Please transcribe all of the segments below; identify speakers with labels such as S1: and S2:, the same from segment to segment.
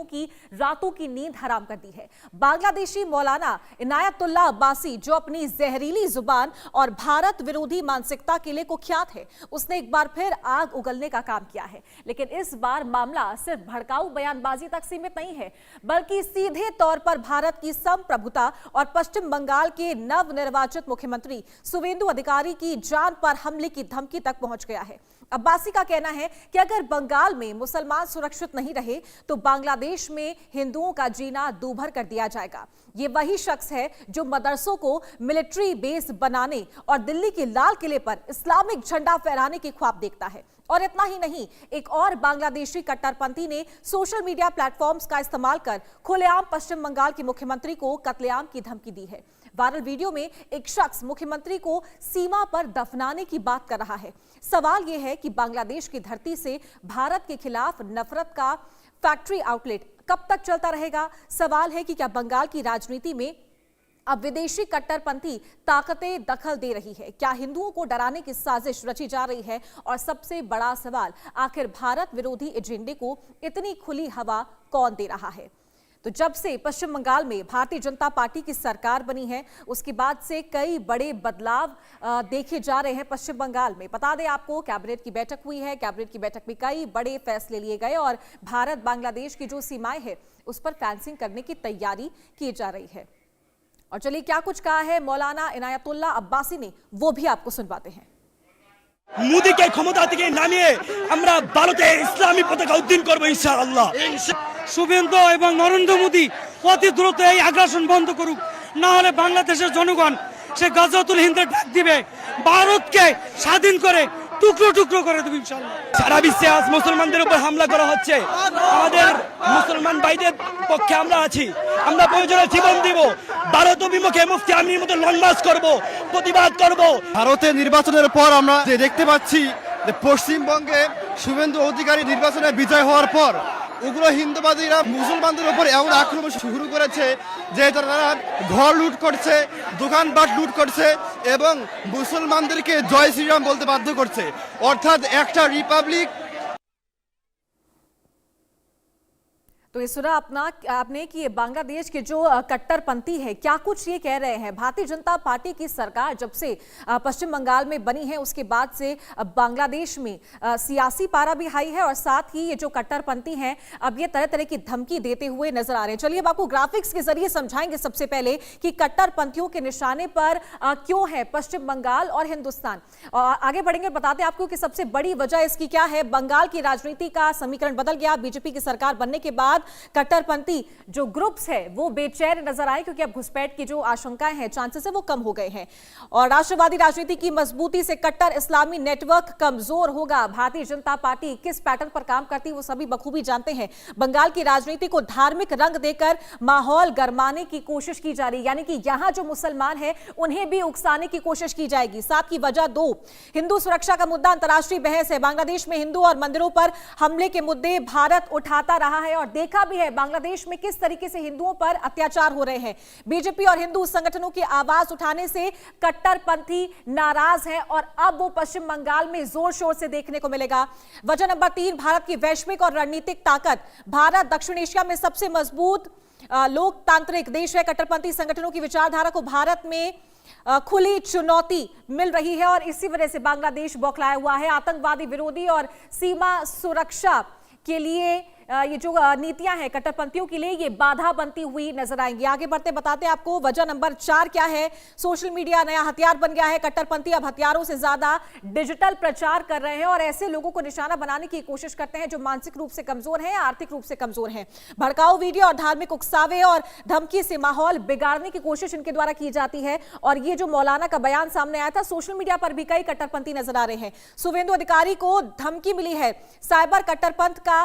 S1: की रातों की नींद हराम कर दी है। बांग्लादेशी मौलाना इनायतुल्लाह अब्बासी, जो अपनी जहरीली जुबान और भारत विरोधी मानसिकता के लिए कुख्यात है, उसने एक बार फिर आग उगलने का काम किया है। लेकिन इस बार मामला सिर्फ भड़काऊ बयानबाजी तक सीमित नहीं है, बल्कि सीधे तौर पर भारत की संप्रभुता और पश्चिम बंगाल के नवनिर्वाचित मुख्यमंत्री शुवेंदु अधिकारी की जान पर हमले की धमकी तक पहुंच गया है। अब्बासी का कहना है कि अगर बंगाल में मुसलमान सुरक्षित नहीं रहे तो बांग्लादेश में हिंदुओं का जीना दूभर कर दिया जाएगा। ये वही शख्स है जो मदरसों को मिलिट्री बेस बनाने और दिल्ली के लाल किले पर इस्लामिक झंडा फहराने के ख्वाब देखता है। और इतना ही नहीं, एक और बांग्लादेशी कट्टरपंथी ने सोशल मीडिया प्लेटफॉर्म्स का इस्तेमाल कर खुलेआम पश्चिम बंगाल के मुख्यमंत्री को कत्लेआम की धमकी दी है। वायरल वीडियो में एक शख्स मुख्यमंत्री को सीमा पर दफनाने की बात कर रहा है। सवाल यह है कि बांग्लादेश की धरती से भारत के खिलाफ नफरत का फैक्ट्री आउटलेट कब तक चलता रहेगा? सवाल है कि क्या बंगाल की राजनीति में अब विदेशी कट्टरपंथी ताकतें दखल दे रही है? क्या हिंदुओं को डराने की साजिश रची जा रही है? और सबसे बड़ा सवाल, आखिर भारत विरोधी एजेंडे को इतनी खुली हवा कौन दे रहा है? तो जब से पश्चिम बंगाल में भारतीय जनता पार्टी की सरकार बनी है, उसके बाद से कई बड़े बदलाव देखे जा रहे हैं पश्चिम बंगाल में। बता दें आपको, कैबिनेट की बैठक हुई है। कैबिनेट की बैठक में कई बड़े फैसले लिए गए और भारत बांग्लादेश की जो सीमाएं हैं उस पर फेंसिंग करने की तैयारी की जा रही है। और चलिए, क्या कुछ कहा है मौलाना इनायतुल्लाह अब्बासी ने, वो भी आपको सुनवाते हैं।
S2: মোদীকে ক্ষমতা থেকে নামিয়ে আমরা ভারতে ইসলামী পতাকা উদ্দিন করব ইনশাআল্লাহ।
S3: শুভেন্দু এবং নরেন্দ্র মোদী অতি দ্রুত এই আগ্রাসন বন্ধ করুক, না হলে বাংলাদেশের জনগণ সে গাজওয়াতুল হিন্দের ডাক দিবে, ভারতকে স্বাধীন করে টুকরো টুকরো করে দেবে ইনশাআল্লাহ।
S2: সারা বিশ্বে আজ মুসলমানদের উপর হামলা করা হচ্ছে। আমাদের মুসলমান ভাইদের পক্ষে আমরা আছি, আমরা প্রয়োজনে জীবন দিব। ভারত অভিমুখে মুফতি আমির মতো লং মার্চ করব, প্রতিবাদ করব।
S4: ভারতের নির্বাচনের পর আমরা যে দেখতে পাচ্ছি যে পশ্চিমবঙ্গে শুভেন্দু অধিকারী নির্বাচনে বিজয় হওয়ার পর উগ্র হিন্দুবাদীরা মুসলমানদের উপর এমন আক্রমণ শুরু করেছে যে তারা ঘর লুট করছে, দোকানপাট লুট করছে এবং মুসলমানদেরকে জয় শ্রীরাম বলতে বাধ্য করছে। অর্থাৎ একটা রিপাবলিক।
S1: तो ये सुना आपने कि बांग्लादेश के जो कट्टरपंथी है, क्या कुछ ये कह रहे हैं। भारतीय जनता पार्टी की सरकार जब से पश्चिम बंगाल में बनी है, उसके बाद से बांग्लादेश में सियासी पारा भी हाई है और साथ ही ये जो कट्टरपंथी हैं अब ये तरह तरह की धमकी देते हुए नजर आ रहे हैं। चलिए, अब आपको ग्राफिक्स के जरिए समझाएंगे सबसे पहले कि कट्टरपंथियों के निशाने पर क्यों है पश्चिम बंगाल और हिंदुस्तान। आगे बढ़ेंगे, बताते आपको कि सबसे बड़ी वजह इसकी क्या है। बंगाल की राजनीति का समीकरण बदल गया। बीजेपी की सरकार बनने के बाद कट्टरपंथी जो ग्रुप्स है वो बेचैन नजर आए, क्योंकि अब घुसपैठ की जो आशंकाएं हैं, चांसेस है वो कम हो गए हैं। और राष्ट्रवादी राजनीति की मजबूती से कट्टर इस्लामी नेटवर्क कमजोर होगा। भारतीय जनता पार्टी किस पैटर्न पर काम करती है वो सभी बखूबी जानते हैं। बंगाल की राजनीति को धार्मिक रंग देकर माहौल गरमाने की कोशिश की जा रही है, यानी कि यहां जो मुसलमान है उन्हें भी उकसाने की कोशिश की जाएगी। साथ की वजह दो, हिंदू सुरक्षा का मुद्दा अंतर्राष्ट्रीय बहस है। बांग्लादेश में हिंदू और मंदिरों पर हमले के मुद्दे भारत उठाता रहा है और देखा भी है बांग्लादेश में किस तरीके से हिंदुओं पर अत्याचार हो रहे हैं। बीजेपी और हिंदू संगठनों की आवाज उठाने से कट्टरपंथी नाराज हैं और अब वो पश्चिम बंगाल में जोर शोर से देखने को मिलेगा। वजह नंबर 3, भारत की वैश्विक और रणनीतिक ताकत। भारत दक्षिण एशिया में सबसे मजबूत लोकतांत्रिक देश है। कट्टरपंथी संगठनों की विचारधारा को भारत में खुली चुनौती मिल रही है और इसी वजह से बांग्लादेश बौखलाया हुआ है। आतंकवादी विरोधी और सीमा सुरक्षा के लिए ये जो नीतियां हैं कट्टरपंथियों के लिए, ये बाधा बनती हुई नजर आएंगी। आगे बढ़ते बताते हैं आपको वजह नंबर 4 क्या है। सोशल मीडिया नया हथियार बन गया है। कट्टरपंथी अब हथियारों से ज्यादा डिजिटल प्रचार कर रहे हैं और ऐसे लोगों को निशाना बनाने की कोशिश करते हैं जो मानसिक रूप से कमजोर हैं, आर्थिक रूप से कमजोर हैं। भड़काऊ वीडियो और धार्मिक उकसावे और धमकी से माहौल बिगाड़ने की कोशिश इनके द्वारा की जाती है। और ये जो मौलाना का बयान सामने आया था, सोशल मीडिया पर भी कई कट्टरपंथी नजर आ रहे हैं। शुवेंदु अधिकारी को धमकी मिली है। साइबर कट्टरपंथ का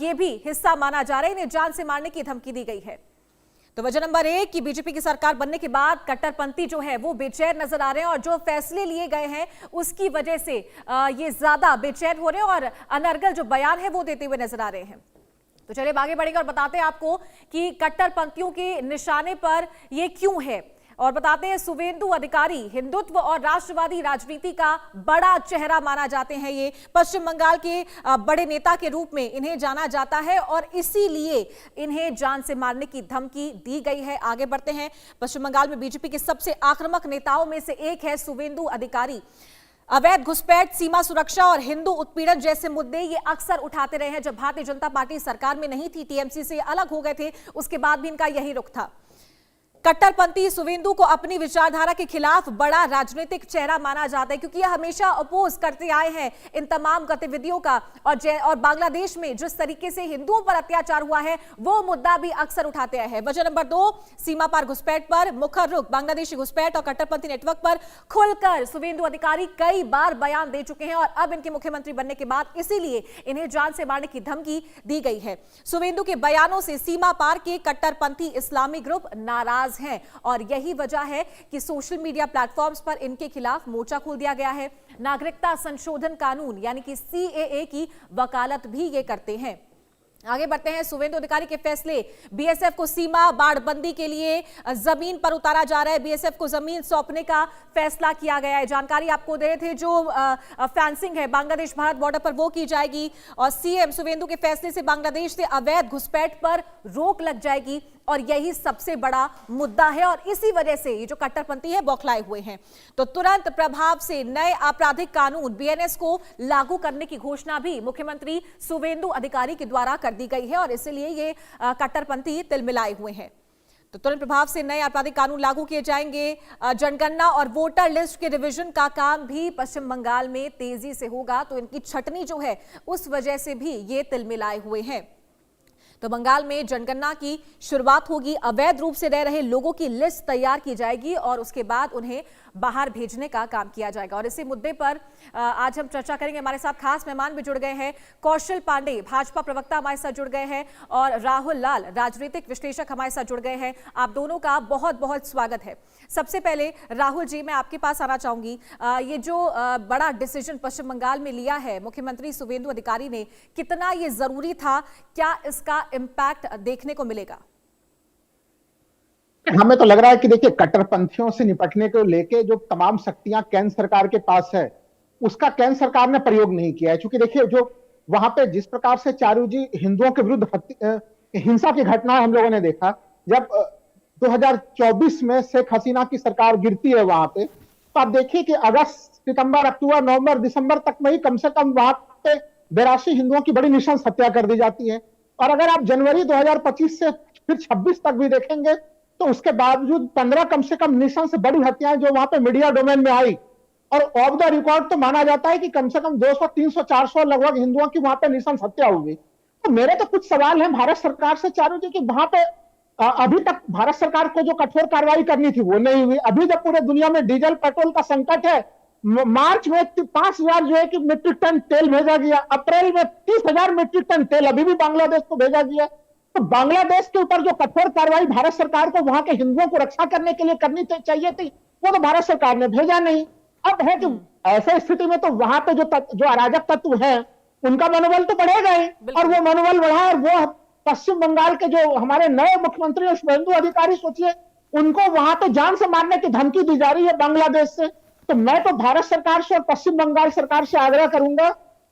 S1: ये भी हिस्सा माना जा रहा है। इन्हें जान से मारने की धमकी दी गई है। तो वजह नंबर 1 कि बीजेपी की सरकार बनने के बाद कट्टरपंथी जो है वो बेचैन नजर आ रहे हैं और जो फैसले लिए गए हैं उसकी वजह से ये ज्यादा बेचैन हो रहे हैं और अनर्गल जो बयान है वो देते हुए नजर आ रहे हैं। तो चलिए आगे बढ़ेंगे और बताते हैं आपको कि कट्टरपंथियों के निशाने पर ये क्यों है। और बताते हैं शुवेंदु अधिकारी हिंदुत्व और राष्ट्रवादी राजनीति का बड़ा चेहरा माना जाते हैं। ये पश्चिम बंगाल के बड़े नेता के रूप में इन्हें जाना जाता है और इसीलिए इन्हें जान से मारने की धमकी दी गई है। आगे बढ़ते हैं। पश्चिम बंगाल में बीजेपी के सबसे आक्रामक नेताओं में से एक है शुवेंदु अधिकारी। अवैध घुसपैठ, सीमा सुरक्षा और हिंदू उत्पीड़न जैसे मुद्दे ये अक्सर उठाते रहे हैं। जब भारतीय जनता पार्टी सरकार में नहीं थी, टीएमसी से अलग हो गए थे, उसके बाद भी इनका यही रुख था। कट्टरपंथी शुवेंदु को अपनी विचारधारा के खिलाफ बड़ा राजनीतिक चेहरा माना जाता है, क्योंकि यह हमेशा अपोज करते आए हैं इन तमाम गतिविधियों का। और बांग्लादेश में जिस तरीके से हिंदुओं पर अत्याचार हुआ है वो मुद्दा भी अक्सर उठाते आए हैं। वजह नंबर 2, सीमा पार घुसपैठ पर मुखर रुख। बांग्लादेशी घुसपैठ और कट्टरपंथी नेटवर्क पर खुलकर शुवेंदु अधिकारी कई बार बयान दे चुके हैं और अब इनके मुख्यमंत्री बनने के बाद इसीलिए इन्हें जान से मारने की धमकी दी गई है। शुवेंदु के बयानों से सीमा पार के कट्टरपंथी इस्लामी ग्रुप नाराज हैं और यही वजह है कि सोशल मीडिया प्लेटफॉर्म्स पर इनके खिलाफ मोर्चा खोल दिया गया है। नागरिकता संशोधन कानून यानी कि सीएए की वकालत भी ये करते हैं। आगे बढ़ते हैं। शुवेंदु अधिकारी के फैसले। बीएसएफ को सीमा बाड़बंदी के लिए जमीन पर उतारा जा रहा है। बीएसएफ को जमीन सौंपने का फैसला किया गया है। जानकारी आपको दे रहे थे, जो फेंसिंग है बांग्लादेश भारत बॉर्डर पर वो की जाएगी और सीएम शुवेंदु के फैसले से बांग्लादेश से अवैध घुसपैठ पर रोक लग जाएगी और यही सबसे बड़ा मुद्दा है और इसी वजह से ये जो कट्टरपंथी है बौखलाए हुए हैं। तो तुरंत प्रभाव से नए आपराधिक कानून बीएनएस को लागू करने की घोषणा भी मुख्यमंत्री शुवेंदु अधिकारी के द्वारा कर दी गई है और इसलिए ये कट्टरपंथी तिलमिलाए हुए हैं। तो तुरंत प्रभाव से नए आपराधिक कानून लागू किए जाएंगे। जनगणना और वोटर लिस्ट के रिवीजन का काम भी पश्चिम बंगाल में तेजी से होगा, तो इनकी छटनी जो है उस वजह से भी ये तिलमिलाए हुए हैं। तो बंगाल में जनगणना की शुरुआत होगी। अवैध रूप से रह रहे लोगों की लिस्ट तैयार की जाएगी और उसके बाद उन्हें बाहर भेजने का काम किया जाएगा। और इसी मुद्दे पर आज हम चर्चा करेंगे। हमारे साथ खास मेहमान भी जुड़ गए हैं। कौशल पांडे भाजपा प्रवक्ता हमारे साथ जुड़ गए हैं और राहुल लाल राजनीतिक विश्लेषक हमारे साथ जुड़ गए हैं। आप दोनों का बहुत बहुत स्वागत है। सबसे पहले राहुल जी, मैं आपके पास आना चाहूंगी। ये जो बड़ा डिसीजन पश्चिम बंगाल में लिया है मुख्यमंत्री शुवेंदु अधिकारी ने, कितना ये जरूरी था? क्या इसका इम्पैक्ट देखने को मिलेगा?
S5: हमें तो लग रहा है कि देखिए, कट्टरपंथियों से निपटने को लेके जो तमाम शक्तियां केंद्र सरकार के पास है उसका केंद्र सरकार ने प्रयोग नहीं किया है। क्योंकि देखिए, जो वहां पे जिस प्रकार से चारू जी हिंदुओं के विरुद्ध हिंसा की घटना हम लोगों ने देखा, जब 2024 में शेख हसीना की सरकार गिरती है वहां पे, तो आप देखिए कि अगस्त, सितंबर, अक्टूबर, नवंबर, दिसंबर तक में ही कम से कम वहां पे 82 हिंदुओं की बड़ी नृशंस हत्या कर दी जाती है। और अगर आप जनवरी 2025 से फिर 26 तक भी देखेंगे तो उसके बावजूद 15 कम से कम नृशंस से बड़ी हत्याएं जो वहां पे मीडिया डोमेन में आई, और ऑफ द रिकॉर्ड तो माना जाता है कि कम से कम 200, 300, 400 लगभग हिंदुओं की वहां पे नृशंस हत्या हुई। तो मेरे तो कुछ सवाल हैं भारत सरकार से चारू जी, कि वहां पे अभी तक भारत सरकार को जो कठोर कार्रवाई करनी थी वो नहीं हुई। अभी जब पूरे दुनिया में डीजल पेट्रोल का संकट है, मार्च में 5,000 जो है कि मीट्रिक टन तेल भेजा गया, अप्रैल में 30,000 मीट्रिक टन तेल अभी भी बांग्लादेश को भेजा गया। तो बांग्लादेश के ऊपर जो कठोर कार्रवाई भारत सरकार को वहां के हिंदुओं को रक्षा करने के लिए करनी चाहिए थी, वो तो भारत सरकार ने भेजा नहीं। अब है कि ऐसे स्थिति में तो वहां पे जो अराजक तत्व हैं उनका मनोबल तो बढ़ेगा ही, और वो मनोबल बढ़ा, और वो पश्चिम बंगाल के जो हमारे नए मुख्यमंत्री शुवेंदु अधिकारी, सोचिए उनको वहां पे जान से मारने की धमकी दी जा रही है बांग्लादेश से। तो मैं तो भारत सरकार से और पश्चिम बंगाल सरकार से आग्रह करूंगा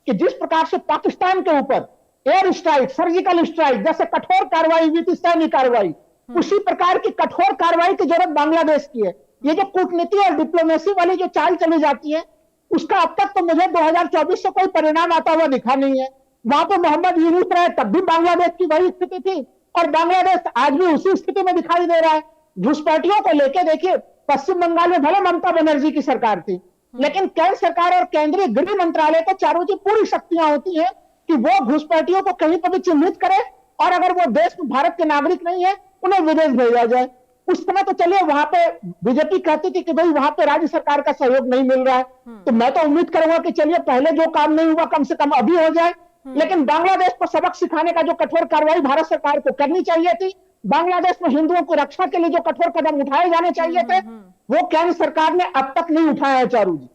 S5: कि जिस प्रकार से पाकिस्तान के ऊपर एयर स्ट्राइक, सर्जिकल स्ट्राइक जैसे कठोर कार्रवाई हुई थी, सैन्य कार्रवाई, उसी प्रकार की कठोर कार्रवाई की जरूरत बांग्लादेश की है। ये जो कूटनीति और डिप्लोमेसी वाली जो चाल चली जाती है, उसका अब तक तो मुझे 2024 से कोई परिणाम आता हुआ दिखा नहीं है। वहां पर मोहम्मद यूनुस रहे तब भी बांग्लादेश की वही स्थिति थी, और बांग्लादेश आज भी उसी स्थिति में दिखाई दे रहा है। घुसपैठियों को लेकर देखिए, पश्चिम बंगाल में भले ममता बनर्जी की सरकार थी, लेकिन केंद्र सरकार और केंद्रीय गृह मंत्रालय को चारों की पूरी शक्तियां होती हैं कि वो घुसपैठियों को कहीं पर भी चिन्हित करे, और अगर वो देश में भारत के नागरिक नहीं है उन्हें विदेश भेजा जाए। उस समय तो चलिए वहां पे बीजेपी कहती थी कि भाई वहां पे राज्य सरकार का सहयोग नहीं मिल रहा है, तो मैं तो उम्मीद करूंगा कि चलिए पहले जो काम नहीं हुआ कम से कम अभी हो जाए। लेकिन बांग्लादेश को सबक सिखाने का जो कठोर कार्रवाई भारत सरकार को करनी चाहिए थी, बांग्लादेश में हिंदुओं को रक्षा के लिए जो कठोर कदम उठाए जाने चाहिए थे, वो केंद्र सरकार ने अब तक नहीं उठाया है चारू जी।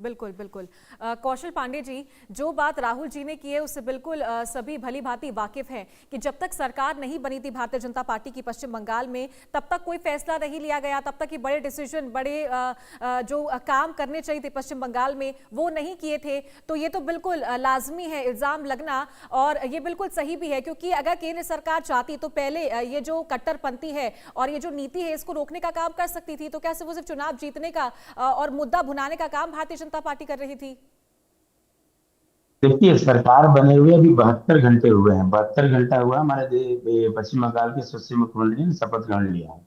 S1: बिल्कुल बिल्कुल। कौशल पांडे जी, जो बात राहुल जी ने की है उससे बिल्कुल सभी भली भांति वाकिफ हैं कि जब तक सरकार नहीं बनी थी भारतीय जनता पार्टी की पश्चिम बंगाल में, तब तक कोई फैसला नहीं लिया गया, तब तक ये बड़े डिसीजन, बड़े जो काम करने चाहिए थे पश्चिम बंगाल में वो नहीं किए थे। तो ये तो बिल्कुल लाजमी है इल्जाम लगना, और ये बिल्कुल सही भी है, क्योंकि अगर केंद्र सरकार चाहती तो पहले ये जो कट्टरपंथी है और ये जो नीति है इसको रोकने का काम कर सकती थी। तो क्या सिर्फ चुनाव जीतने का और मुद्दा भुनाने का काम भारतीय जनता पार्टी कर रही थी?
S6: देखिए, सरकार बने हुए अभी 72 घंटे हुए हैं। 72 घंटा हुआ हमारे पश्चिम बंगाल के सुश्री मुख्यमंत्री ने शपथ ग्रहण लिया है।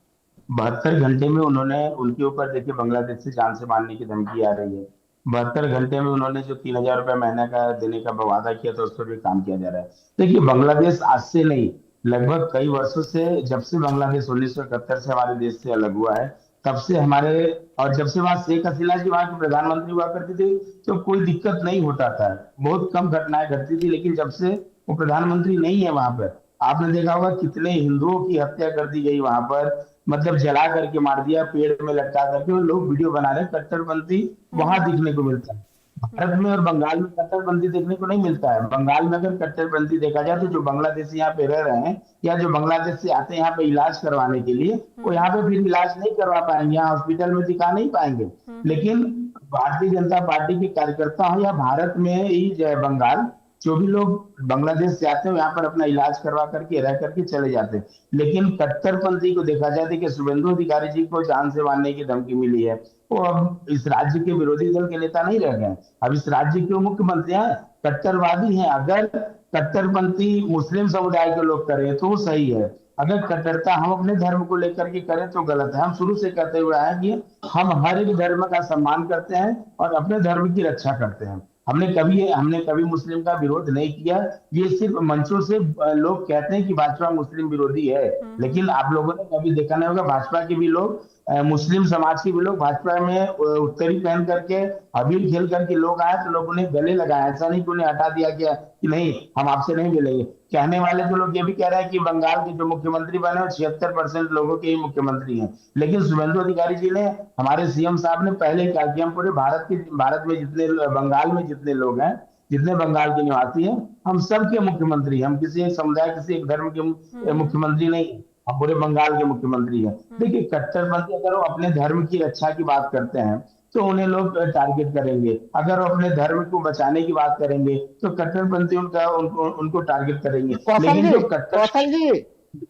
S6: 72 घंटे में उन्होंने, उनके ऊपर देखिए बांग्लादेश से जान से मारने की धमकी आ रही है। 72 घंटे में उन्होंने जो 3000 रुपए महीने का देने का वादा किया था उस पर भी काम किया जा रहा है। देखिए, बांग्लादेश आज से नहीं, लगभग कई वर्षों से, जब से बांग्लादेश 1971 से हमारे देश से अलग हुआ है तब से हमारे, और जब से वहां शेख हसीना जी वहां की प्रधानमंत्री हुआ करती थी तो कोई दिक्कत नहीं होता था, बहुत कम घटनाएं घटती थी। लेकिन जब से वो प्रधानमंत्री नहीं है वहां पर, आपने देखा होगा कितने हिंदुओं की हत्या कर दी गई वहां पर, मतलब जला करके मार दिया, पेड़ में लटका करके। और लोग वीडियो बना रहे, कट्टरपंथी वहां दिखने को मिलता है। भारत में और बंगाल में कट्टरपंथी देखने को नहीं मिलता है। बंगाल में अगर कट्टरपंथी देखा जाए तो जो बांग्लादेशी यहाँ पे रह रहे हैं या जो बांग्लादेश से आते हैं यहाँ पे इलाज करवाने के लिए, वो यहाँ पे फिर इलाज नहीं करवा पाएंगे, यहाँ हॉस्पिटल में दिखा नहीं पाएंगे। लेकिन भारतीय जनता पार्टी के कार्यकर्ता हो या भारत में ही जो है बंगाल, जो भी लोग बांग्लादेश से आते हैं यहाँ पर अपना इलाज करवा करके रह करके चले जाते हैं। लेकिन कट्टरपंथी को देखा जाए कि शुभेंदु अधिकारी जी को जान से मारने की धमकी मिली है, वो अब इस राज्य के विरोधी दल के नेता नहीं रह गए, अब इस राज्य के मुख्यमंत्री हैं, कट्टरवादी हैं। अगर कट्टरपंथी मुस्लिम समुदाय के लोग करें तो सही है, अगर कट्टरता हम अपने धर्म को लेकर के करें तो गलत है। हम शुरू से कहते हुए आए कि हम हर एक धर्म का सम्मान करते हैं और अपने धर्म की रक्षा करते हैं। हमने कभी मुस्लिम का विरोध नहीं किया। ये सिर्फ मंचों से लोग कहते हैं कि भाजपा मुस्लिम विरोधी है, लेकिन आप लोगों ने कभी देखा नहीं होगा, भाजपा के भी लोग, मुस्लिम समाज के भी लोग भाजपा में उत्तरी पहन करके, अबीर खेल करके लोग आए तो लोगों ने गले लगाया। ऐसा नहीं कि उन्हें हटा दिया गया कि नहीं हम आपसे नहीं मिलेंगे। कहने वाले तो लोग ये भी कह रहे हैं कि बंगाल के जो मुख्यमंत्री बने वो 76% लोगों के ही मुख्यमंत्री हैं। लेकिन शुभेंदु अधिकारी जी ने, हमारे सीएम साहब ने पहले क्या किया, हम पूरे भारत में जितने, बंगाल में जितने लोग हैं, जितने बंगाल के निवासी हैं, हम सबके मुख्यमंत्री, हम किसी एक समुदाय, किसी एक धर्म के मुख्यमंत्री नहीं, हम पूरे बंगाल के मुख्यमंत्री हैं। देखिए, कट्टरपंथी अगर वो अपने धर्म की रक्षा की बात करते हैं तो उन्हें लोग टारगेट करेंगे, अगर वो अपने धर्म को बचाने की बात करेंगे तो कट्टरपंथी उनको टारगेट करेंगे।
S5: कौशल जी,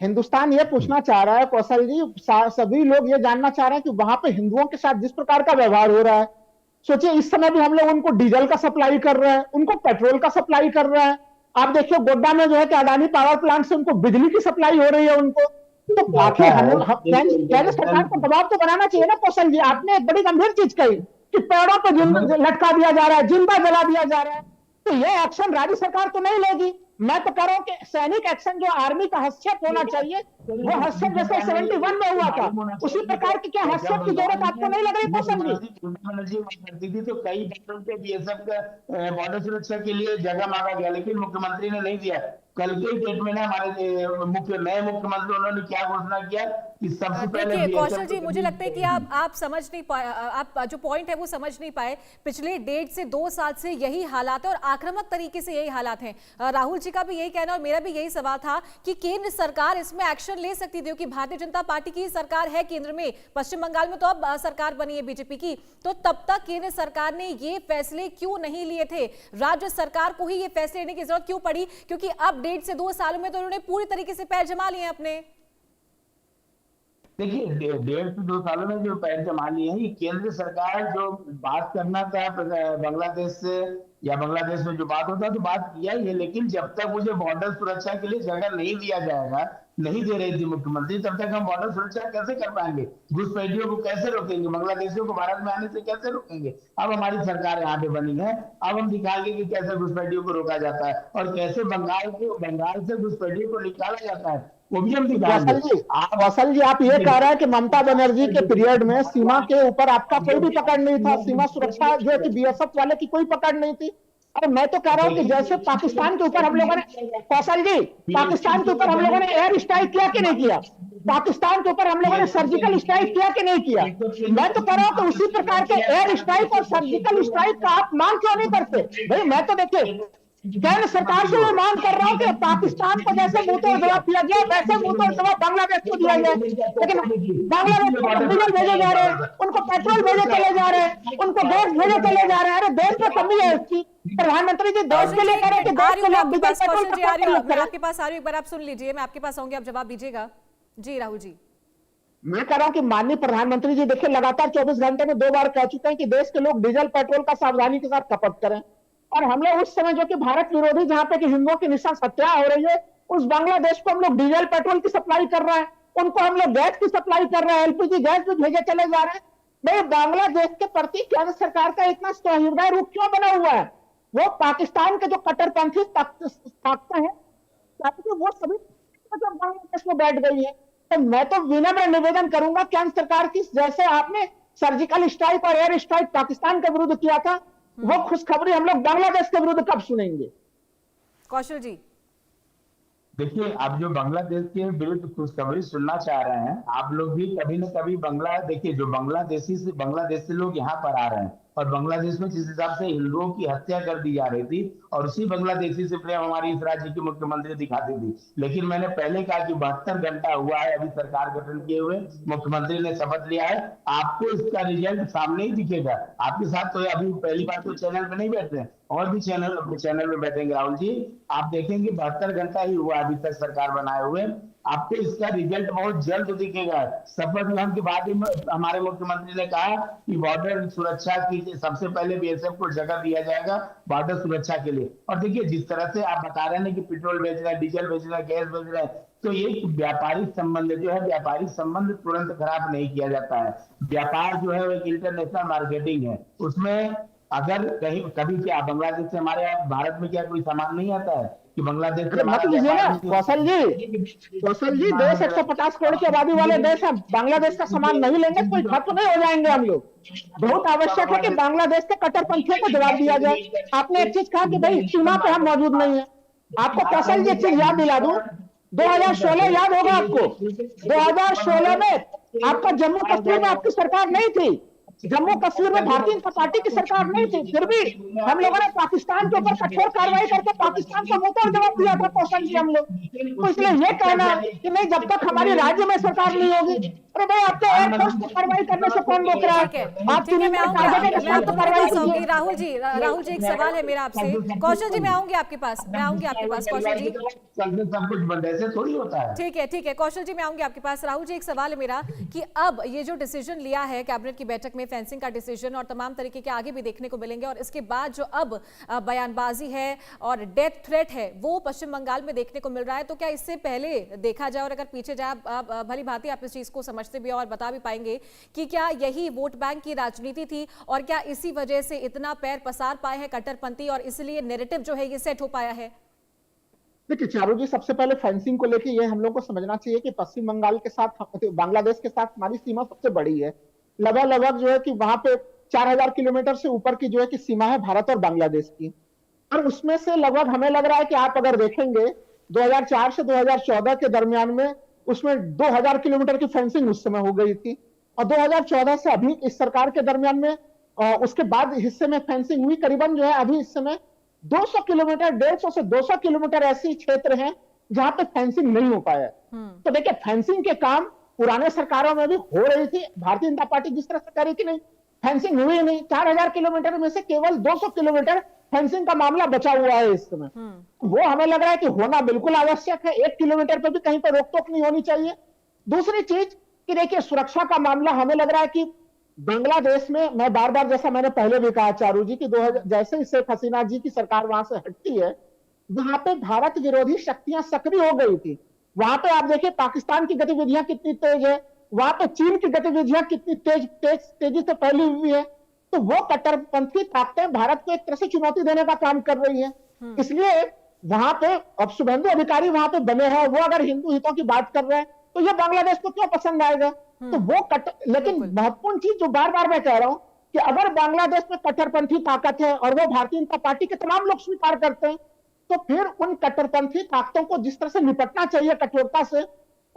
S5: हिंदुस्तान ये पूछना चाह रहा है, कौशल जी, सभी लोग ये जानना चाह रहे हैं कि वहां पे हिंदुओं के साथ जिस प्रकार का व्यवहार हो रहा है, सोचिए इस समय भी हम लोग उनको डीजल का सप्लाई कर रहे हैं, उनको पेट्रोल का सप्लाई कर रहे हैं। आप देखिए गोड्डा में जो है कि अडानी पावर प्लांट से उनको बिजली की सप्लाई हो रही है उनको। तो आखिर केंद्र सरकार को दबाव तो बनाना चाहिए ना कौशल जी। आपने एक बड़ी गंभीर चीज कही कि पेड़ों पर लटका दिया जा रहा है, जिंदा जला दिया जा रहा है, तो यह एक्शन राज्य सरकार तो नहीं लेगी। मैं तो कह रहा हूं कि सैनिक एक्शन जो आर्मी का हस्तक्षेप होना चाहिए, वो हस्तक्षेप जैसे 71 में हुआ था, उसी प्रकार की क्या हस्तक्षेप की जरूरत आपको नहीं लग रही कौशल जी?
S6: तो कई बातों पे बीएसएफ का बॉर्डर सुरक्षा के लिए जगह मांगा गया, लेकिन मुख्यमंत्री ने नहीं दिया। कल के डेट में ना हमारे नए मुख्यमंत्री, उन्होंने क्या घोषणा किया कि सबसे पहले
S1: कौशल जी, मुझे लगता है कि आप समझ नहीं पाए, आप जो पॉइंट है वो समझ नहीं पाए। पिछले 1.5 से 2 साल से यही हालात है और आक्रामक तरीके से यही हालात हैं। राहुल जी का भी यही कहना और मेरा भी यही सवाल था कि केंद्र सरकार इसमें एक्शन ले सकती थी, क्योंकि भारतीय जनता पार्टी की सरकार है केंद्र में, पश्चिम बंगाल में तो अब सरकार बनी है बीजेपी की, तो तब तक केंद्र सरकार ने ये फैसले क्यों नहीं लिए थे? राज्य सरकार को ही ये फैसले लेने की जरूरत क्यों पड़ी? क्योंकि अब 1.5 से 2 सालों में तो उन्होंने पूरी तरीके से पैर जमा लिए अपने।
S6: देखिए, 1.5 से 2 सालों में जो पैर जमा लिए हैं, ये केंद्र सरकार जो बात करना था बांग्लादेश से, या बांग्लादेश में जो बात होता तो बात किया ही है, लेकिन जब तक मुझे बॉर्डर सुरक्षा के लिए जगह नहीं दिया जाएगा, नहीं दे रही थी मुख्यमंत्री, तब तक हम बॉर्डर सुरक्षा कैसे कर पाएंगे? घुसपैठियों को कैसे रोकेंगे? बांग्लादेशियों को भारत में आने से कैसे रोकेंगे? अब हमारी सरकार यहाँ पे बनी है, अब हम दिखाएंगे कि कैसे घुसपैठियों को रोका जाता है और कैसे बंगाल से घुसपैठियों को निकाला जाता है, वो भी हम दिखाएंगे।
S5: कौशल जी, आप ये कह रहे हैं कि ममता बनर्जी के पीरियड में सीमा के ऊपर आपका कोई भी पकड़ नहीं था, सीमा सुरक्षा जो है कि बीएसएफ वाले की कोई पकड़ नहीं थी। और मैं तो कह रहा हूं कि जैसे पाकिस्तान के ऊपर हम लोगों ने, कौशल जी, पाकिस्तान के ऊपर हम लोगों ने एयर स्ट्राइक किया कि नहीं किया? पाकिस्तान के ऊपर हम लोगों ने सर्जिकल स्ट्राइक किया कि नहीं किया? मैं तो कह रहा हूं कि उसी प्रकार के एयर स्ट्राइक और सर्जिकल स्ट्राइक का आप मांग क्यों नहीं करते भाई? मैं तो देखिए केंद्र सरकार से मैं मांग कर रहा हूं कि पाकिस्तान को जैसे मुंहतोड़ जवाब दिया गया वैसे मुंहतोड़ जवाब बांग्लादेश को दिया जाए। लेकिन बांग्लादेश को डीजल भेजे जा रहे हैं, उनको पेट्रोल भेजे चले जा रहे हैं, उनको गैस भेजे चले जा रहे हैं। अरे देश में कमी है इसकी। प्रधानमंत्री जी देश के लिए करें कि देश के लोग डीजल पेट्रोल
S1: कौशल जी आ रही हूँ, मैं
S5: करें।
S1: आपके पास आ रही हूँ, एक बार आप सुन लीजिए, मैं आपके पास आऊंगी, आप जवाब दीजिएगा। जी राहुल जी।
S5: मैं कह रहा हूं कि माननीय प्रधानमंत्री जी देखिए लगातार 24 घंटे में 2 बार कह चुके हैं कि देश के लोग डीजल पेट्रोल का सावधानी के साथ खपत करें। और हम लोग उस समय जो कि भारत विरोधी जहां पे कि हिंदुओं की निशान हत्या हो रही है, उस बांग्लादेश को हम लोग डीजल पेट्रोल की सप्लाई कर रहे हैं, उनको हम लोग गैस की सप्लाई कर रहे हैं, एलपीजी गैस भी भेजे चले जा रहे हैं। भाई बांग्लादेश के प्रति केंद्र सरकार का इतना सहृदय रूप क्यों बना हुआ है? वो पाकिस्तान के जो कट्टरपंथी ताकतें हैं वो सभी बांग्लादेश में बैठ गई है। तो मैं तो विनम्र निवेदन करूंगा केंद्र सरकार की, जैसे आपने सर्जिकल स्ट्राइक और एयर स्ट्राइक पाकिस्तान के विरुद्ध किया था, वो खुशखबरी हम लोग बांग्लादेश के विरुद्ध कब सुनेंगे?
S1: कौशल जी
S6: देखिए, आप जो बांग्लादेश के विरुद्ध खुशखबरी सुनना चाह रहे हैं, आप लोग भी कभी न कभी देखिए जो बांग्लादेश से लोग यहाँ पर आ रहे हैं और बांग्लादेश में जिस हिसाब से हिंदुओं की हत्या कर दी जा रही थी और उसी बांग्लादेशी से प्रेम हमारी इस राज्य की मुख्यमंत्री दिखाती थी। लेकिन मैंने पहले कहा कि 72 घंटा हुआ है अभी सरकार गठन किए हुए, मुख्यमंत्री ने शपथ लिया है, आपको इसका रिजल्ट सामने ही दिखेगा। आपके साथ तो अभी पहली बार तो चैनल पे नहीं बैठते हैं, और भी चैनल में बैठेंगे राहुल जी, आप देखेंगे 72 घंटा ही हुआ अभी तक सरकार बनाए हुए, आपको इसका रिजल्ट बहुत जल्द दिखेगा। शपथ ग्रहण के बाद ही हमारे मुख्यमंत्री ने कहा कि बॉर्डर सुरक्षा की सबसे पहले बीएसएफ को जगह दिया जाएगा बॉर्डर सुरक्षा के लिए। और देखिए जिस तरह से आप बता रहे हैं कि पेट्रोल बेच रहे हैं, डीजल बेच रहे हैं, गैस बेच रहे हैं, तो ये व्यापारिक संबंध जो है, व्यापारिक संबंध तुरंत खराब नहीं किया जाता है। व्यापार जो है वो एक इंटरनेशनल मार्केटिंग है, उसमें अगर कहीं कभी क्या बांग्लादेश से हमारे भारत में क्या कोई सामान नहीं आता है कि बांग्लादेश से
S5: मत लीजिए ना कौशल जी देश 150 करोड़ की आबादी वाले देश है, बांग्लादेश का सामान नहीं लेंगे कोई खत्म नहीं हो जाएंगे हम लोग। बहुत आवश्यक है कि बांग्लादेश के कट्टरपंथियों को जवाब दिया जाए। आपने एक चीज कहा कि भाई सीमा पे हम मौजूद नहीं है। आपको कौशल जी एक चीज याद दिला दूं, 2016 याद होगा आपको, 2016 में आपका जम्मू कश्मीर में आपकी सरकार नहीं थी, जम्मू कश्मीर में भारतीय जनता पार्टी की सरकार नहीं थी, फिर भी हम लोगों ने पाकिस्तान के ऊपर कठोर कार्रवाई करके पाकिस्तान को मुंहतोड़ जवाब दिया था कौशल जी हम लोग। तो इसलिए ये कहना कि नहीं जब तक हमारे राज्य में सरकार नहीं होगी, अरे भाई आपके एयरफोर्स को कार्रवाई करने से कौन रोक रहा है? आप
S1: ठीक है, मैं
S5: कार्रवाई
S1: आऊंगी राहुल जी एक सवाल है मेरा आपसे। कौशल जी मैं आऊंगी आपके पास, कौशल जी
S6: सब कुछ बंद ऐसे थोड़ी होता है।
S1: ठीक है कौशल जी मैं आऊंगी आपके पास। राहुल जी एक सवाल है मेरा कि अब ये जो डिसीजन लिया है कैबिनेट की बैठक में, फेंसिंग का डिसीजन और तमाम तरीके के आगे भी देखने को मिलेंगे, और इसके बाद जो अब बयानबाजी है और डेथ थ्रेट है वो पश्चिम बंगाल में देखने को मिल रहा है, तो क्या इससे पहले देखा जाए और अगर पीछे जाए भली भांति आप इस चीज को समझते भी और बता भी पाएंगे कि क्या यही वोट बैंक की राजनीति थी और क्या इसी वजह से इतना पैर पसार पाए हैं कट्टरपंथी और इसलिए नैरेटिव जो है ये सेट हो पाया है?
S5: देखिए चारू जी, सबसे पहले फेंसिंग को लेके ये हम लोग को समझना चाहिए कि पश्चिम बंगाल के साथ, बांग्लादेश के साथ हमारी सीमा सबसे बड़ी है। लगभग जो है कि वहां पे 4000 किलोमीटर से ऊपर की जो है कि सीमा है भारत और बांग्लादेश की, और उसमें से लगभग हमें लग रहा है कि आप अगर देखेंगे 2004 से 2014 के दरमियान में उसमें 2000 किलोमीटर की फेंसिंग उस समय हो गई थी, और 2014 से अभी इस सरकार के दरमियान में उसके बाद हिस्से में फेंसिंग हुई करीबन जो है अभी इस समय 200 किलोमीटर, 150 से 200 किलोमीटर ऐसी क्षेत्र हैं जहां पे फेंसिंग नहीं हो पाया। तो देखिए फेंसिंग के काम पुराने सरकारों में भी हो रही थी, भारतीय जनता पार्टी जिस तरह से करी कि नहीं, फेंसिंग हुई नहीं। 4000 किलोमीटर में से केवल 200 किलोमीटर फेंसिंग का मामला बचा हुआ है इस समय। वो हमें लग रहा है कि होना बिल्कुल आवश्यक है, 1 किलोमीटर पे भी कहीं पर रोक टोक नहीं होनी चाहिए। दूसरी चीज कि देखिए सुरक्षा का मामला हमें लग रहा है कि बांग्लादेश में, मैं बार बार जैसा मैंने पहले भी कहा चारू जी कि जैसे ही शेख हसीना जी की सरकार वहां से हटती है, वहां पे भारत विरोधी शक्तियां सक्रिय हो गई थी। वहां पे आप देखिए पाकिस्तान की गतिविधियां कितनी तेज है, वहां पे चीन की गतिविधियां कितनी तेजी से फैली हुई है। तो वो कट्टरपंथी ताकतें भारत को एक तरह से चुनौती देने का काम कर रही है। इसलिए वहां पे अब शुभेंदु अधिकारी वहां पे बने हैं, वो अगर हिंदू हितों की बात कर रहे हैं तो ये बांग्लादेश को क्यों पसंद आएगा? तो वो लेकिन महत्वपूर्ण चीज जो बार बार मैं कह रहा हूं कि अगर बांग्लादेश में कट्टरपंथी ताकत है और वो भारतीय जनता पार्टी के तमाम लोग स्वीकार करते हैं, तो फिर उन कट्टरपंथी ताकतों को जिस तरह से निपटना चाहिए कठोरता से,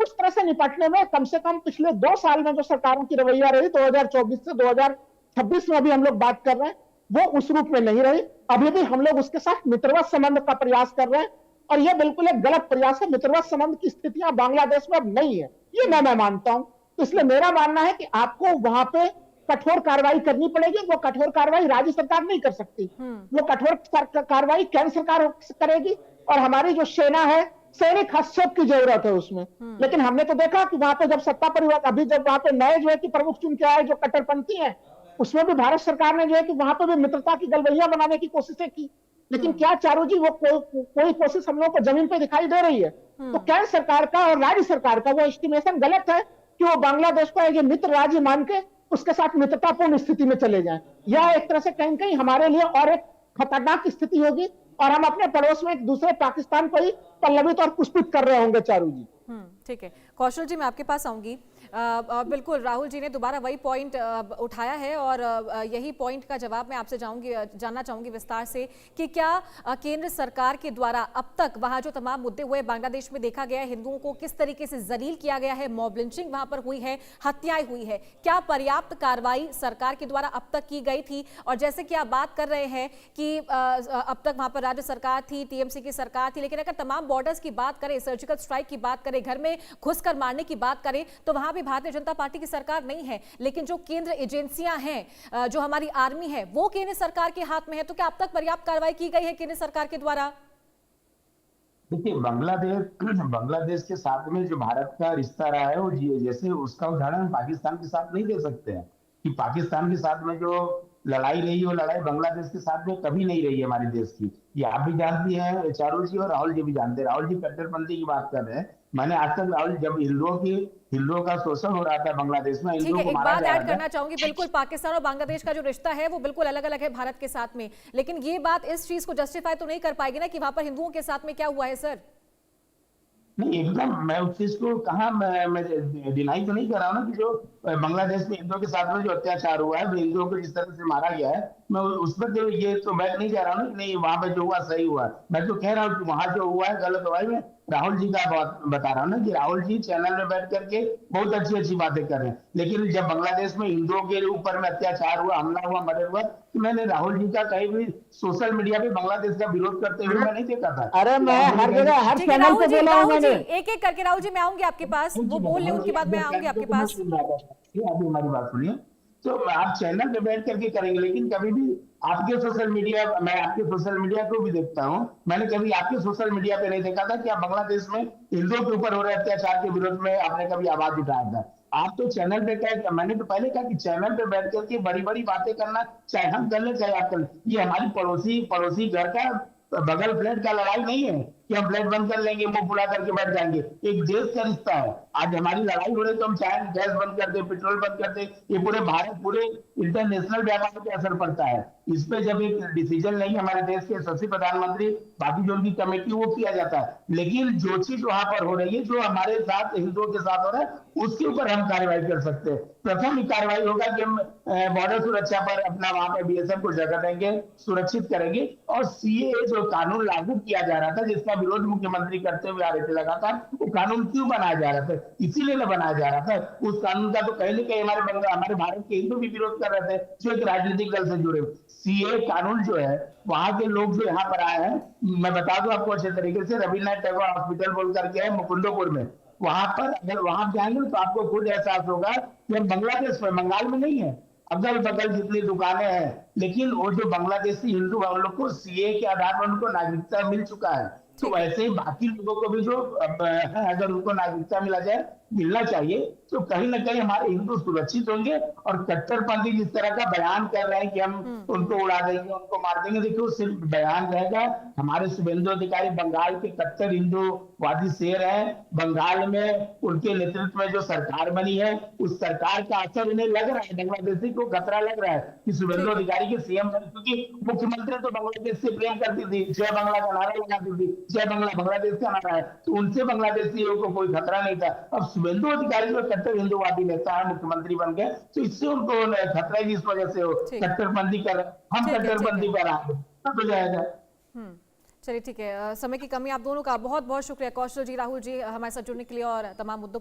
S5: उस तरह से निपटने में कम से कम पिछले 2 साल में जो सरकारों की रवैया रही 2024 से 2026 में अभी हम लोग बात कर रहे हैं, वो उस रूप में नहीं रही। अभी भी हम लोग उसके साथ मित्रवत संबंध का प्रयास कर रहे हैं और ये बिल्कुल एक गलत प्रयास है। मित्रवत संबंध की स्थितियां बांग्लादेश में अब नहीं है, ये मैं मानता हूं। तो इसलिए मेरा मानना है कि आपको वहां पे कठोर कार्रवाई करनी पड़ेगी। वो कठोर कार्रवाई राज्य सरकार नहीं कर सकती, वो कठोर कार्रवाई केंद्र सरकार करेगी और हमारी जो सेना है, सैनिक हस्तक्षेप की जरूरत है उसमें। लेकिन हमने तो देखा कि वहां पे जब सत्ता परिवर्तन, अभी जब वहां पे नए जो है कि प्रमुख चुन के आए जो कट्टरपंथी है, उसमें भी भारत सरकार ने जो है कि वहां पे भी मित्रता की गलबैया बनाने की कोशिशें की। लेकिन क्या चारू जी वो कोई कोशिश हम लोगों को जमीन पे दिखाई दे रही है? तो केंद्र सरकार का और राज्य सरकार का वो एस्टिमेशन गलत है कि वो बांग्लादेश को एक मित्र राज्य मान के उसके साथ मित्रतापूर्ण स्थिति में चले जाएं। यह एक तरह से कहीं कहीं हमारे लिए और एक खतरनाक स्थिति होगी और हम अपने पड़ोस में एक दूसरे पाकिस्तान को ही पल्लवित और पुष्पित कर रहे होंगे। चारू जी
S1: ठीक है, कौशल जी मैं आपके पास आऊंगी। बिल्कुल राहुल जी ने दोबारा वही पॉइंट उठाया है और यही पॉइंट का जवाब मैं आपसे जानना चाहूंगी विस्तार से कि क्या केंद्र सरकार के द्वारा अब तक वहां जो तमाम मुद्दे हुए बांग्लादेश में देखा गया है, हिंदुओं को किस तरीके से जलील किया गया है, मॉब लिंचिंग वहां पर हुई है, हत्याएं हुई है, क्या पर्याप्त कार्रवाई सरकार के द्वारा अब तक की गई थी? और जैसे कि आप बात कर रहे हैं कि अब तक वहां पर राज्य सरकार थी, टीएमसी की सरकार थी, लेकिन अगर तमाम बॉर्डर्स की बात करें, सर्जिकल स्ट्राइक की बात करें, घर में घुसकर मारने की बात करें, तो वहां भी भारतीय जनता पार्टी की सरकार नहीं है। लेकिन जो केंद्र एजेंसियां हैं, जो हमारी आर्मी है, वो केंद्र सरकार के हाथ में है। तो क्या अब तक पर्याप्त कार्रवाई की गई है केंद्र सरकार के द्वारा?
S6: देखिए, बांग्लादेश के साथ में जो भारत का रिश्ता रहा है, वो जैसे उसका उदाहरण पाकिस्तान के साथ नहीं दे सकते हैं कि पाकिस्तान के साथ में जो लड़ाई रही, वो लड़ाई बांग्लादेश के साथ में कभी नहीं रही है हमारे देश की। ये आप भी जानती हैं चारू जी, और राहुल जी भी जानते हैं। राहुल जी कट्टरपंथी की बात कर रहे हैं। मैंने आज तक राहुल, जब हिंदुओं का शोषण हो रहा था बांग्लादेश में,
S1: ठीक है, एक बात ऐड करना चाहूंगी। बिल्कुल पाकिस्तान और बांग्लादेश का जो रिश्ता है वो बिल्कुल अलग अलग है भारत के साथ में, लेकिन ये बात इस चीज को जस्टिफाई तो नहीं कर पाएगी ना कि वहां पर हिंदुओं के साथ में क्या हुआ है। सर
S6: नहीं, एकदम मैं उस चीज को कहा, मैं डिनाई तो नहीं कर रहा हूँ ना कि जो बांग्लादेश में हिंदुओं के साथ में जो अत्याचार हुआ है, हिंदुओं को जिस तरह से मारा गया है, मैं उस पर जो ये तो मैं नहीं कह रहा हूँ नहीं वहां पे जो हुआ सही हुआ। मैं तो कह रहा हूँ कि वहां जो हुआ है गलत हुआ है। मैं राहुल जी का बात बता रहा हूँ ना कि राहुल जी चैनल में बैठ करके बहुत अच्छी अच्छी बातें कर रहे हैं, लेकिन जब बांग्लादेश में हिंदुओं के ऊपर में अत्याचार हुआ, हमला हुआ, मर्डर हुआ, तो मैंने राहुल जी का कहीं भी सोशल मीडिया पे बांग्लादेश का विरोध करते हुए मैं नहीं देखा था।
S5: अरे मैं हर जगह हर चैनल पे बोला हूं मैंने।
S1: एक एक करके राहुल जी मैं आऊंगी आपके पास, वो बोल ले उनके बाद मैं आऊंगी आपके पास।
S6: अभी हमारी बात सुनिए। तो आप चैनल पे बैठ करके करेंगे, लेकिन कभी भी आपके सोशल मीडिया, मैं आपके सोशल मीडिया को भी देखता हूं, मैंने कभी आपके सोशल मीडिया पे नहीं देखा था कि आप बांग्लादेश में हिंदुओं के ऊपर हो रहे अत्याचार के विरोध में आपने कभी आवाज उठाया था। आप तो चैनल पे क्या, मैंने तो पहले कहा कि चैनल पे बैठ करके बड़ी बड़ी बातें करना, चाहे हम कर ले चाहे आप कर ले, ये हमारी पड़ोसी घर का बगल फ्लैट का लड़ाई नहीं है कि हम फ्लैट बंद कर लेंगे, मुंह फुला करके बैठ जाएंगे। एक देश का रिश्ता है। आज हमारी लड़ाई हो रही तो हम चाहे गैस बंद कर दे, पेट्रोल बंद कर दे, ये पूरे भारत, पूरे इंटरनेशनल व्यापार पे असर पड़ता है। इस पे जब एक डिसीजन नहीं हमारे देश के यशस्वी प्रधानमंत्री, बाकी जो उनकी कमेटी, वो किया जाता है। लेकिन जो चीज वहां पर हो रही है, जो हमारे साथ हिंदुओं के साथ हो रहा है, उसके ऊपर हम कार्रवाई कर सकते हैं। प्रथम ही कार्रवाई होगा कि हम बॉर्डर सुरक्षा पर अपना वहां पर बीएसएफ को जगह देंगे, सुरक्षित करेंगे। और सीए जो कानून लागू किया जा रहा था, जिसका विरोध मुख्यमंत्री करते हुए आ रहे थे लगातार, वो कानून क्यों बनाया जा रहा था? इसीलिए न बनाया जा रहा था। उस कानून का तो कहीं न कहीं हमारे भारत के हिंदू भी विरोध कर रहे थे, जो एक राजनीतिक दल से जुड़े। सीए कानून जो है, वहां के लोग जो यहाँ पर आए हैं, मैं बता दूं आपको अच्छे तरीके से, रविन्द्रनाथ टैगोर हॉस्पिटल बोल करके है मुकुंदपुर में, वहां पर अगर वहां जाएंगे तो आपको खुद एहसास होगा कि हम बांग्लादेश में, बंगाल में नहीं है, अगल बगल जितनी दुकानें हैं, लेकिन वो जो बांग्लादेशी हिंदू है, उन लोग को सीए के आधार पर उनको नागरिकता मिल चुका है। तो वैसे ही बाकी लोगों को भी जो अगर उनको नागरिकता मिलना चाहिए, तो कहीं ना कहीं हमारे हिंदू सुरक्षित होंगे। और कट्टरपंथी जिस तरह का बयान कर रहे हैं कि हम उनको उड़ा देंगे, उनको मार देंगे, देखिए वो सिर्फ बयान रहेगा। हमारे शुभेंदु अधिकारी बंगाल के कट्टर हिंदूवादी शेर है। बंगाल में उनके नेतृत्व में जो सरकार बनी है, उस सरकार का असर उन्हें लग रहा है, बांग्लादेशी को खतरा लग रहा है कि शुभेंदु अधिकारी के सीएम, क्योंकि मुख्यमंत्री तो बांग्लादेश से प्रेम करती थी, जय बांग्ला का नारा लगाती थी, जय बांग्ला बांग्लादेश का नारा है, तो उनसे बांग्लादेशियों को कोई खतरा नहीं था। अब शुभेंदु अधिकारी जो कट्टर हिंदूवादी नेता है, मुख्यमंत्री बन गए, तो इससे उनको खतरा है, इस वजह से वो कट्टरपंथी कर, हम कट्टरपंथी पर आ जाएगा।
S1: चलिए ठीक है, समय की कमी, आप दोनों का बहुत बहुत शुक्रिया, कौशल जी, राहुल जी, हमारे साथ जुड़ने के लिए और तमाम मुद्दों